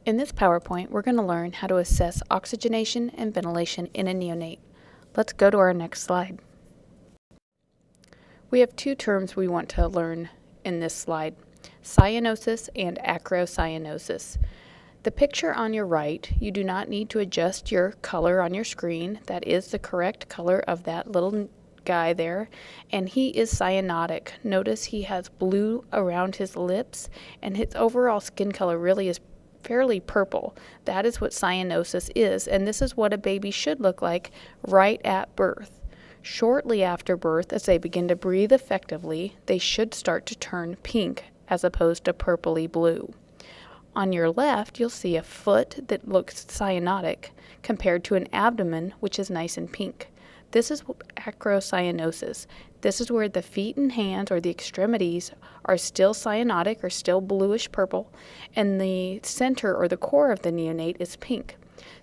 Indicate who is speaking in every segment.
Speaker 1: In this PowerPoint, we're going to learn how to assess oxygenation and ventilation in a neonate. Let's go to our next slide. We have two terms we want to learn in this slide, cyanosis and acrocyanosis. The picture on your right, you do not need to adjust your color on your screen. That is the correct color of that little guy there, and he is cyanotic. Notice he has blue around his lips, and his overall skin color really is fairly purple. That is what cyanosis is, and this is what a baby should look like right at birth. Shortly after birth, as they begin to breathe effectively, they should start to turn pink as opposed to purpley blue. On your left, you'll see a foot that looks cyanotic compared to an abdomen which is nice and pink. This is acrocyanosis. This is where the feet and hands, or the extremities, are still cyanotic or still bluish purple, and the center or the core of the neonate is pink.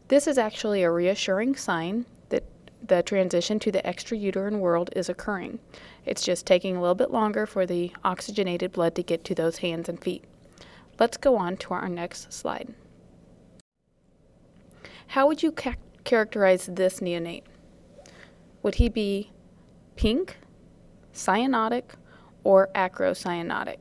Speaker 1: This is actually a reassuring sign that the transition to the extrauterine world is occurring. It's just taking a little bit longer for the oxygenated blood to get to those hands and feet. Let's go on to our next slide. How would you characterize this neonate? Would he be pink, cyanotic, or acrocyanotic?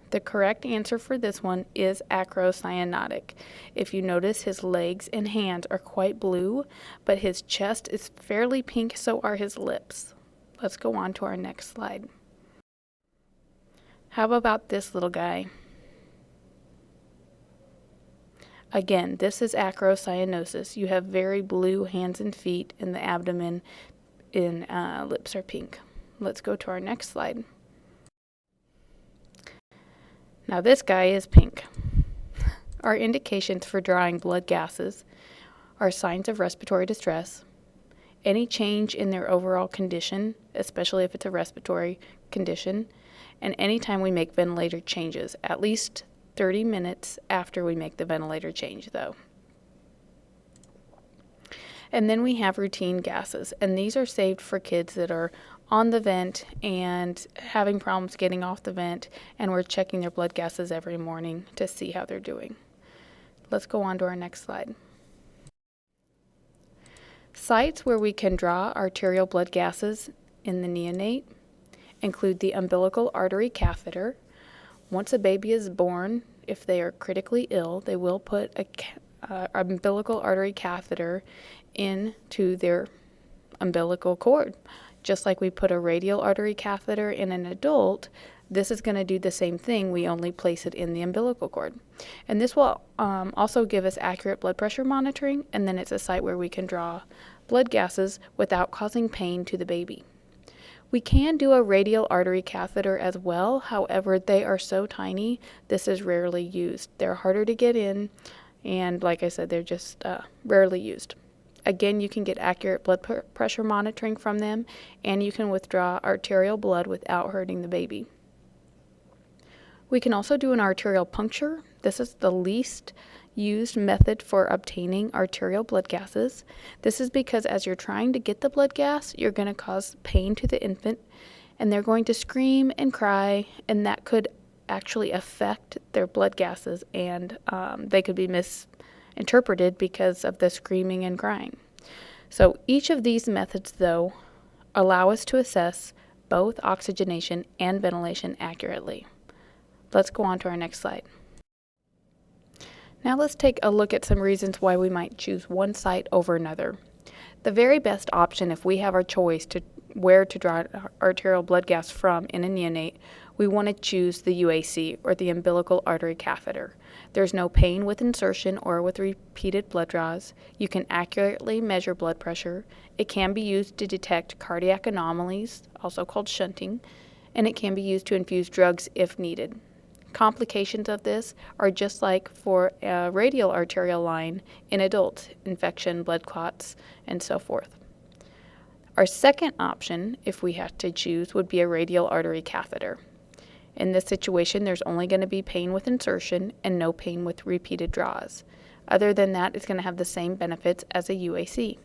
Speaker 1: The correct answer for this one is acrocyanotic. If you notice, his legs and hands are quite blue, but his chest is fairly pink, so are his lips. Let's go on to our next slide. How about this little guy? Again, this is acrocyanosis. You have very blue hands and feet, and the abdomen and lips are pink. Let's go to our next slide. Now this guy is pink. Our indications for drawing blood gases are signs of respiratory distress, any change in their overall condition, especially if it's a respiratory condition, and anytime we make ventilator changes, at least 30 minutes after we make the ventilator change, though. And then we have routine gases, and these are saved for kids that are on the vent and having problems getting off the vent, and we're checking their blood gases every morning to see how they're doing. Let's go on to our next slide. Sites where we can draw arterial blood gases in the neonate include the umbilical artery catheter. Once a baby is born, if they are critically ill, they will put a umbilical artery catheter into their umbilical cord. Just like we put a radial artery catheter in an adult, this is going to do the same thing. We only place it in the umbilical cord. And this will also give us accurate blood pressure monitoring, and then it's a site where we can draw blood gases without causing pain to the baby. We can do a radial artery catheter as well. However, they are so tiny, this is rarely used. They're harder to get in, and like I said, they're just rarely used. Again, you can get accurate blood pressure monitoring from them, and you can withdraw arterial blood without hurting the baby. We can also do an arterial puncture. This is the least used method for obtaining arterial blood gases. This is because as you're trying to get the blood gas, you're going to cause pain to the infant, and they're going to scream and cry, and that could actually affect their blood gases, and they could be misinterpreted because of the screaming and crying. So each of these methods, though, allow us to assess both oxygenation and ventilation accurately. Let's go on to our next slide. Now let's take a look at some reasons why we might choose one site over another. The very best option, if we have our choice to where to draw arterial blood gas from in a neonate, we want to choose the UAC, or the umbilical artery catheter. There's no pain with insertion or with repeated blood draws. You can accurately measure blood pressure. It can be used to detect cardiac anomalies, also called shunting, and it can be used to infuse drugs if needed. Complications of this are just like for a radial arterial line in adults, infection, blood clots, and so forth. Our second option, if we had to choose, would be a radial artery catheter. In this situation, there's only going to be pain with insertion and no pain with repeated draws. Other than that, it's going to have the same benefits as a UAC.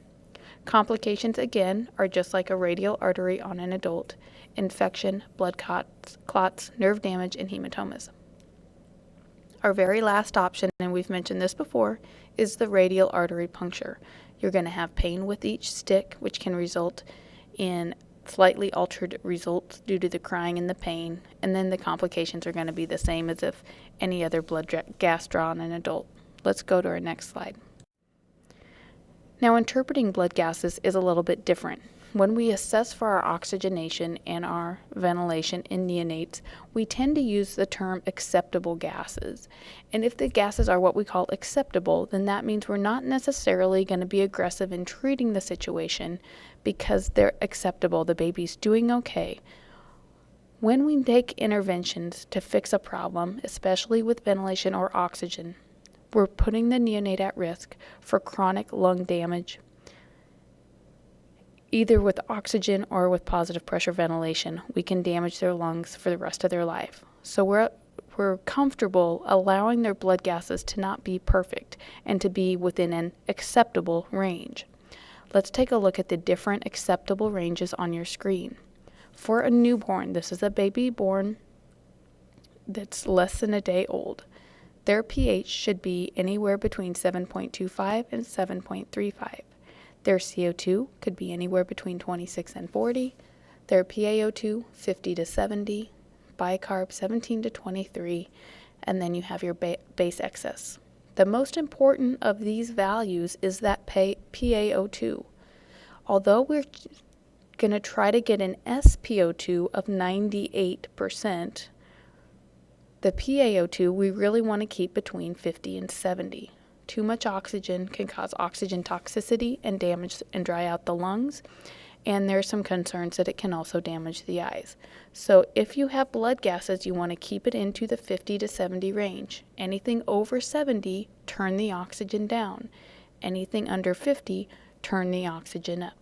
Speaker 1: Complications, again, are just like a radial artery on an adult: infection, blood clots, nerve damage, and hematomas. Our very last option, and we've mentioned this before, is the radial artery puncture. You're going to have pain with each stick, which can result in slightly altered results due to the crying and the pain, and then the complications are going to be the same as if any other gas draw in an adult. Let's go to our next slide. Now, interpreting blood gases is a little bit different. When we assess for our oxygenation and our ventilation in neonates, we tend to use the term acceptable gases. And if the gases are what we call acceptable, then that means we're not necessarily going to be aggressive in treating the situation because they're acceptable. The baby's doing okay. When we take interventions to fix a problem, especially with ventilation or oxygen, we're putting the neonate at risk for chronic lung damage, either with oxygen or with positive pressure ventilation. We can damage their lungs for the rest of their life. So we're comfortable allowing their blood gases to not be perfect and to be within an acceptable range. Let's take a look at the different acceptable ranges on your screen. For a newborn, this is a baby born that's less than a day old. Their pH should be anywhere between 7.25 and 7.35. Their CO2 could be anywhere between 26 and 40. Their PaO2, 50 to 70. Bicarb, 17 to 23. And then you have your base excess. The most important of these values is that PaO2. Although we're going to try to get an SpO2 of 98%, the PaO2 we really want to keep between 50 and 70. Too much oxygen can cause oxygen toxicity and damage and dry out the lungs, and there are some concerns that it can also damage the eyes. So if you have blood gases, you want to keep it into the 50 to 70 range. Anything over 70, turn the oxygen down. Anything under 50, turn the oxygen up.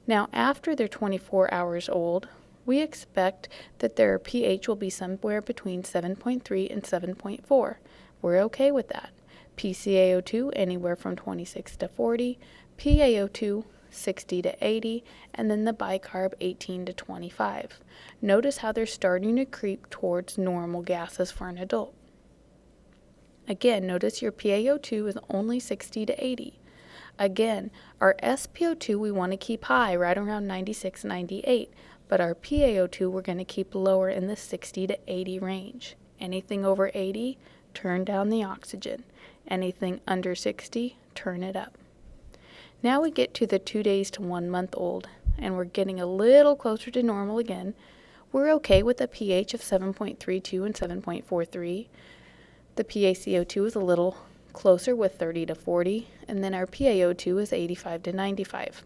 Speaker 1: Now, after they're 24 hours old, we expect that their pH will be somewhere between 7.3 and 7.4. We're okay with that. PCaO2 anywhere from 26 to 40, PaO2 60 to 80, and then the bicarb 18 to 25. Notice how they're starting to creep towards normal gases for an adult. Again, notice your PaO2 is only 60 to 80. Again, our SpO2 we want to keep high, right around 96, 98, but our PaO2 we're going to keep lower in the 60 to 80 range. Anything over 80, turn down the oxygen. Anything under 60, turn it up. Now we get to the 2 days to 1 month old, and we're getting a little closer to normal again. We're okay with a pH of 7.32 and 7.43. The PaCO2 is a little closer with 30 to 40, and then our PaO2 is 85 to 95.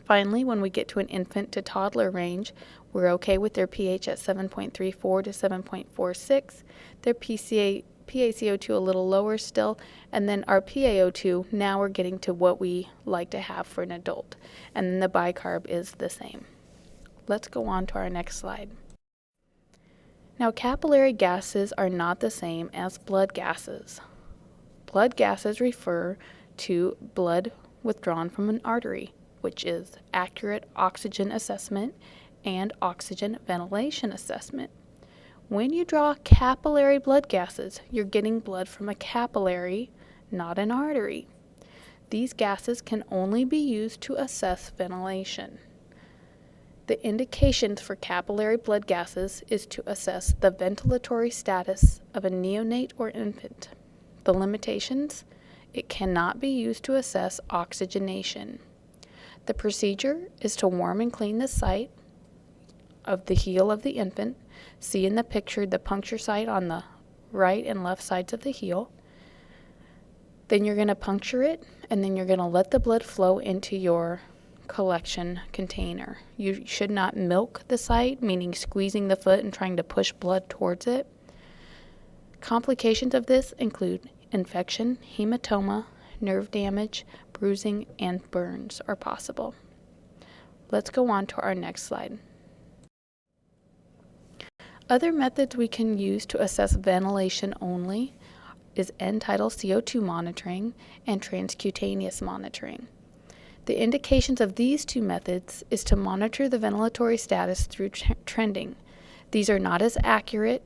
Speaker 1: Finally, when we get to an infant to toddler range, we're okay with their pH at 7.34 to 7.46, their PaCO2 a little lower still, and then our PaO2, now we're getting to what we like to have for an adult, and then the bicarb is the same. Let's go on to our next slide. Now, capillary gases are not the same as blood gases. Blood gases refer to blood withdrawn from an artery, which is accurate oxygen assessment and oxygen ventilation assessment. When you draw capillary blood gases, you're getting blood from a capillary, not an artery. These gases can only be used to assess ventilation. The indications for capillary blood gases is to assess the ventilatory status of a neonate or infant. The limitations: it cannot be used to assess oxygenation. The procedure is to warm and clean the site of the heel of the infant. See in the picture the puncture site on the right and left sides of the heel. Then you're going to puncture it, and then you're going to let the blood flow into your collection container. You should not milk the site, meaning squeezing the foot and trying to push blood towards it. Complications of this include infection, hematoma, nerve damage, bruising, and burns are possible. Let's go on to our next slide. Other methods we can use to assess ventilation only is end-tidal CO2 monitoring and transcutaneous monitoring. The indications of these two methods is to monitor the ventilatory status through trending. These are not as accurate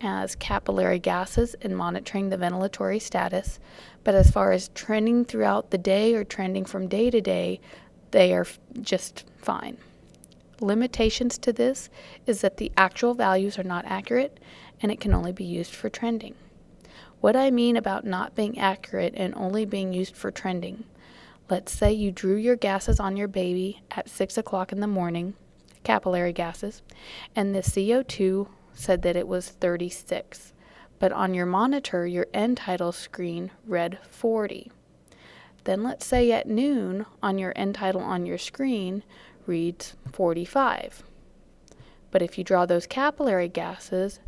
Speaker 1: as capillary gases and monitoring the ventilatory status, but as far as trending throughout the day or trending from day to day, they are just fine. Limitations to this is that the actual values are not accurate and it can only be used for trending. What I mean about not being accurate and only being used for trending, let's say you drew your gases on your baby at 6 o'clock in the morning, capillary gases, and the CO2 said that it was 36, but on your monitor, your end tidal screen read 40. Then let's say at noon on your end tidal on your screen reads 45. But if you draw those capillary gases,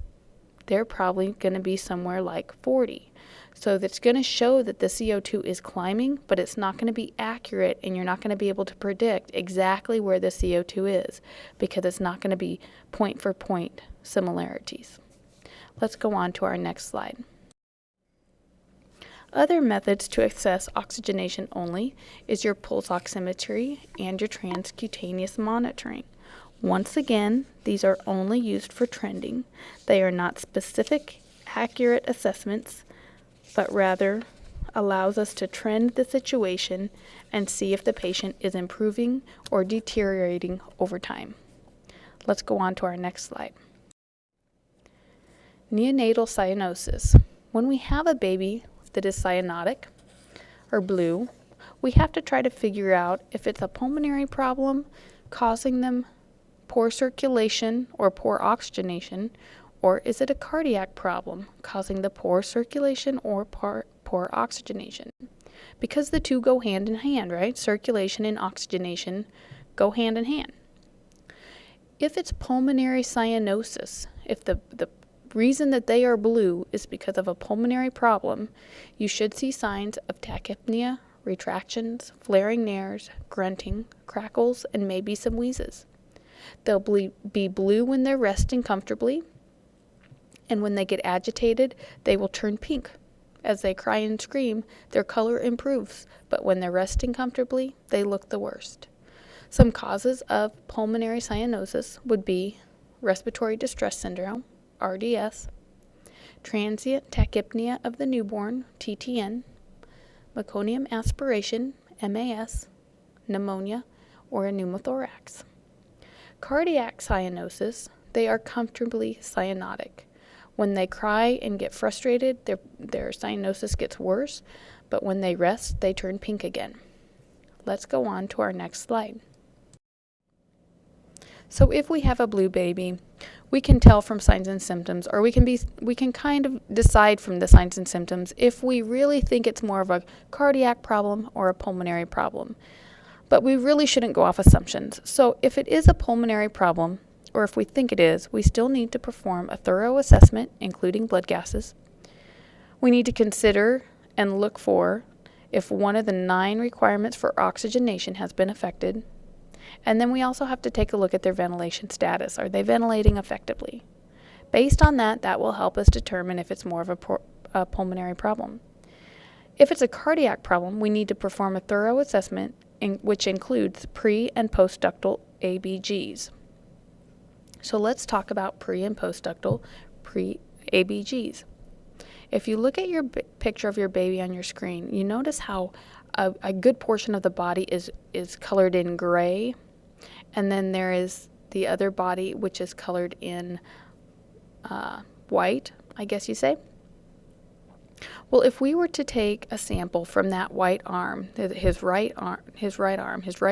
Speaker 1: they're probably going to be somewhere like 40. So that's going to show that the CO2 is climbing, but it's not going to be accurate, and you're not going to be able to predict exactly where the CO2 is because it's not going to be point for point similarities. Let's go on to our next slide. Other methods to assess oxygenation only is your pulse oximetry and your transcutaneous monitoring. Once again, these are only used for trending. They are not specific, accurate assessments, but rather allows us to trend the situation and see if the patient is improving or deteriorating over time. Let's go on to our next slide. Neonatal cyanosis. When we have a baby that is cyanotic or blue, we have to try to figure out if it's a pulmonary problem causing them poor circulation or poor oxygenation, or is it a cardiac problem causing the poor circulation or poor oxygenation? Because the two go hand in hand, right? Circulation and oxygenation go hand in hand. If it's pulmonary cyanosis, if the reason that they are blue is because of a pulmonary problem, you should see signs of tachypnea, retractions, flaring nares, grunting, crackles, and maybe some wheezes. They'll be blue when they're resting comfortably, and when they get agitated, they will turn pink. As they cry and scream, their color improves, but when they're resting comfortably, they look the worst. Some causes of pulmonary cyanosis would be respiratory distress syndrome, RDS, transient tachypnea of the newborn, TTN, meconium aspiration, MAS, pneumonia, or a pneumothorax. Cardiac cyanosis, they are comfortably cyanotic. When they cry and get frustrated, their cyanosis gets worse, but when they rest, they turn pink again. Let's go on to our next slide. So if we have a blue baby, we can tell from signs and symptoms, or we can kind of decide from the signs and symptoms if we really think it's more of a cardiac problem or a pulmonary problem. But we really shouldn't go off assumptions. So if it is a pulmonary problem, or if we think it is, we still need to perform a thorough assessment, including blood gases. We need to consider and look for if one of the 9 requirements for oxygenation has been affected. And then we also have to take a look at their ventilation status. Are they ventilating effectively? Based on that, that will help us determine if it's more of a pulmonary problem. If it's a cardiac problem, we need to perform a thorough assessment, which includes pre- and post-ductal ABGs. So let's talk about pre- and post-ductal ABGs. If you look at your picture of your baby on your screen, you notice how a good portion of the body is colored in gray, and then there is the other body which is colored in white, I guess you say. Well, if we were to take a sample from that white arm, his right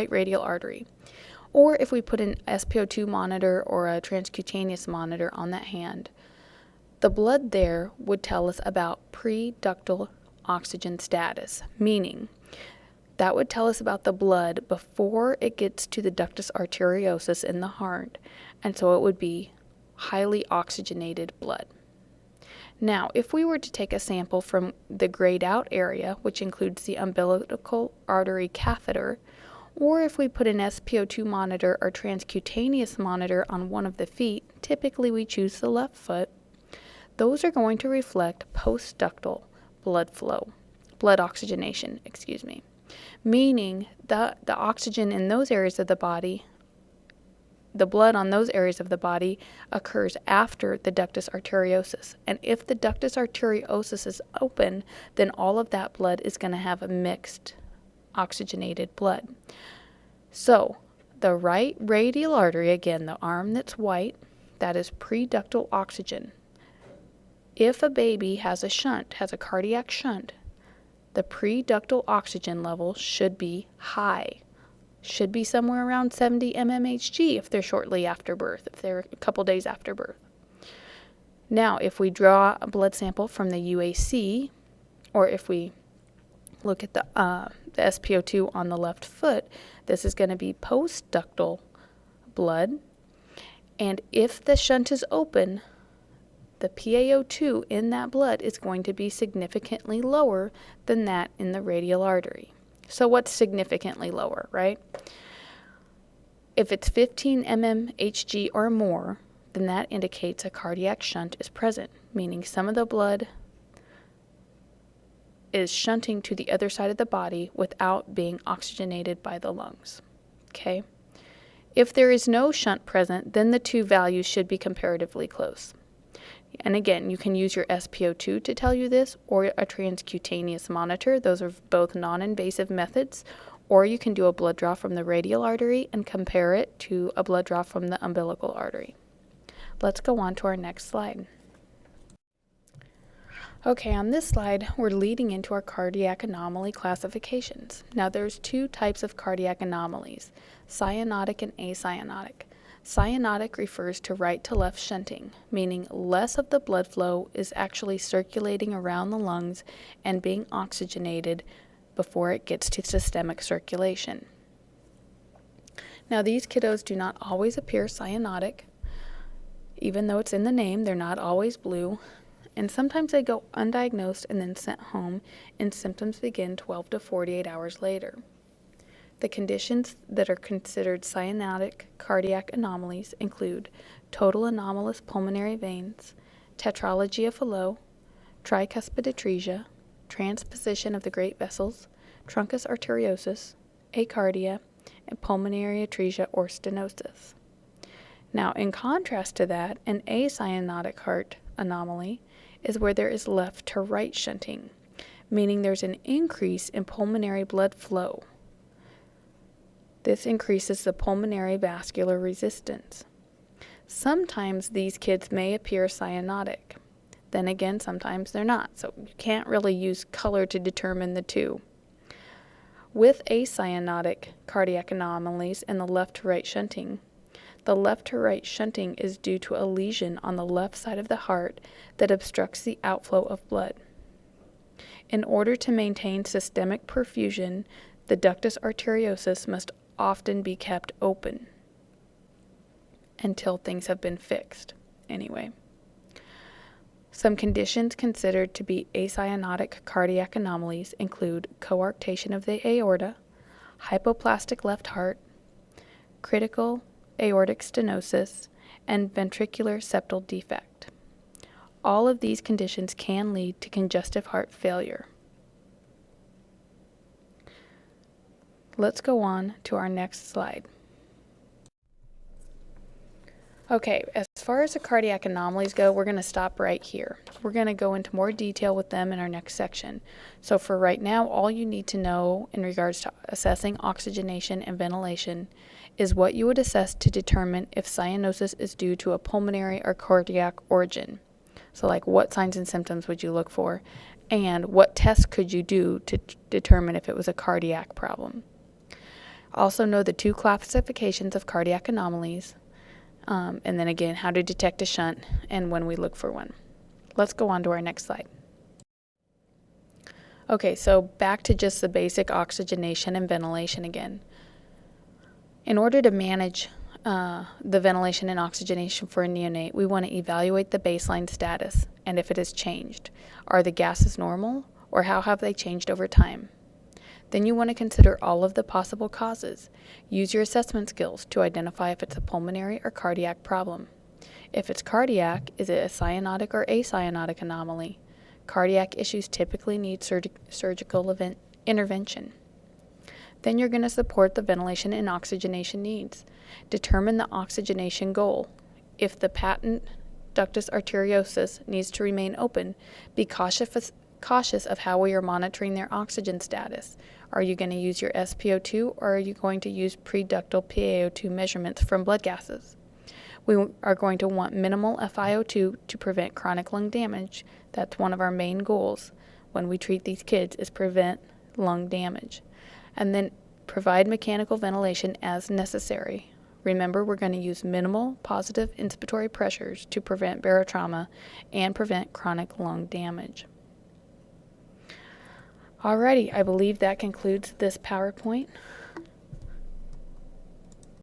Speaker 1: radial artery, or if we put an SpO2 monitor or a transcutaneous monitor on that hand, the blood there would tell us about pre-ductal oxygen status, meaning that would tell us about the blood before it gets to the ductus arteriosus in the heart, and so it would be highly oxygenated blood. Now, if we were to take a sample from the grayed out area, which includes the umbilical artery catheter, or if we put an SpO2 monitor or transcutaneous monitor on one of the feet, typically we choose the left foot, those are going to reflect post-ductal blood oxygenation, meaning the oxygen in those areas of the body the blood on those areas of the body occurs after the ductus arteriosus. And if the ductus arteriosus is open, then all of that blood is going to have a mixed oxygenated blood. So the right radial artery, again, the arm that's white, that is preductal oxygen. If a baby has a shunt, has a cardiac shunt, the preductal oxygen level should be high. Should be somewhere around 70 mmHg if they're shortly after birth, if they're a couple days after birth. Now, if we draw a blood sample from the UAC, or if we look at the SpO2 on the left foot, this is going to be postductal blood. And if the shunt is open, the PaO2 in that blood is going to be significantly lower than that in the radial artery. So what's significantly lower, right? If it's 15 mmHg or more, then that indicates a cardiac shunt is present, meaning some of the blood is shunting to the other side of the body without being oxygenated by the lungs. Okay? If there is no shunt present, then the two values should be comparatively close. And again, you can use your SpO2 to tell you this, or a transcutaneous monitor. Those are both non-invasive methods. Or you can do a blood draw from the radial artery and compare it to a blood draw from the umbilical artery. Let's go on to our next slide. Okay, on this slide, we're leading into our cardiac anomaly classifications. Now, there's two types of cardiac anomalies, cyanotic and acyanotic. Cyanotic refers to right to left shunting, meaning less of the blood flow is actually circulating around the lungs and being oxygenated before it gets to systemic circulation. Now, these kiddos do not always appear cyanotic. Even though it's in the name, they're not always blue. And sometimes they go undiagnosed and then sent home, and symptoms begin 12 to 48 hours later. The conditions that are considered cyanotic cardiac anomalies include total anomalous pulmonary veins, tetralogy of Fallot, tricuspid atresia, transposition of the great vessels, truncus arteriosus, acardia, and pulmonary atresia or stenosis. Now, in contrast to that, an acyanotic heart anomaly is where there is left to right shunting, meaning there's an increase in pulmonary blood flow. This increases the pulmonary vascular resistance. Sometimes these kids may appear cyanotic. Then again, sometimes they're not, so you can't really use color to determine the two. With acyanotic cardiac anomalies and the left to right shunting, the left to right shunting is due to a lesion on the left side of the heart that obstructs the outflow of blood. In order to maintain systemic perfusion, the ductus arteriosus must often be kept open until things have been fixed. Anyway, some conditions considered to be acyanotic cardiac anomalies include coarctation of the aorta, hypoplastic left heart, critical aortic stenosis, and ventricular septal defect. All of these conditions can lead to congestive heart failure. Let's go on to our next slide. Okay, as far as the cardiac anomalies go, we're going to stop right here. We're going to go into more detail with them in our next section. So for right now, all you need to know in regards to assessing oxygenation and ventilation is what you would assess to determine if cyanosis is due to a pulmonary or cardiac origin. So like what signs and symptoms would you look for, and what tests could you do to determine if it was a cardiac problem. Also know the two classifications of cardiac anomalies, and then again, how to detect a shunt and when we look for one. Let's go on to our next slide. Okay, so back to just the basic oxygenation and ventilation again. In order to manage the ventilation and oxygenation for a neonate, we want to evaluate the baseline status and if it has changed. Are the gases normal, or how have they changed over time? Then you want to consider all of the possible causes. Use your assessment skills to identify if it's a pulmonary or cardiac problem. If it's cardiac, is it a cyanotic or acyanotic anomaly? Cardiac issues typically need surgical intervention. Then you're going to support the ventilation and oxygenation needs. Determine the oxygenation goal. If the patent ductus arteriosus needs to remain open, be cautious of how we are monitoring their oxygen status. Are you going to use your SpO2 or are you going to use pre-ductal PaO2 measurements from blood gases? We are going to want minimal FiO2 to prevent chronic lung damage. That's one of our main goals when we treat these kids, is prevent lung damage. And then provide mechanical ventilation as necessary. Remember, we're going to use minimal positive inspiratory pressures to prevent barotrauma and prevent chronic lung damage. Alrighty, I believe that concludes this PowerPoint.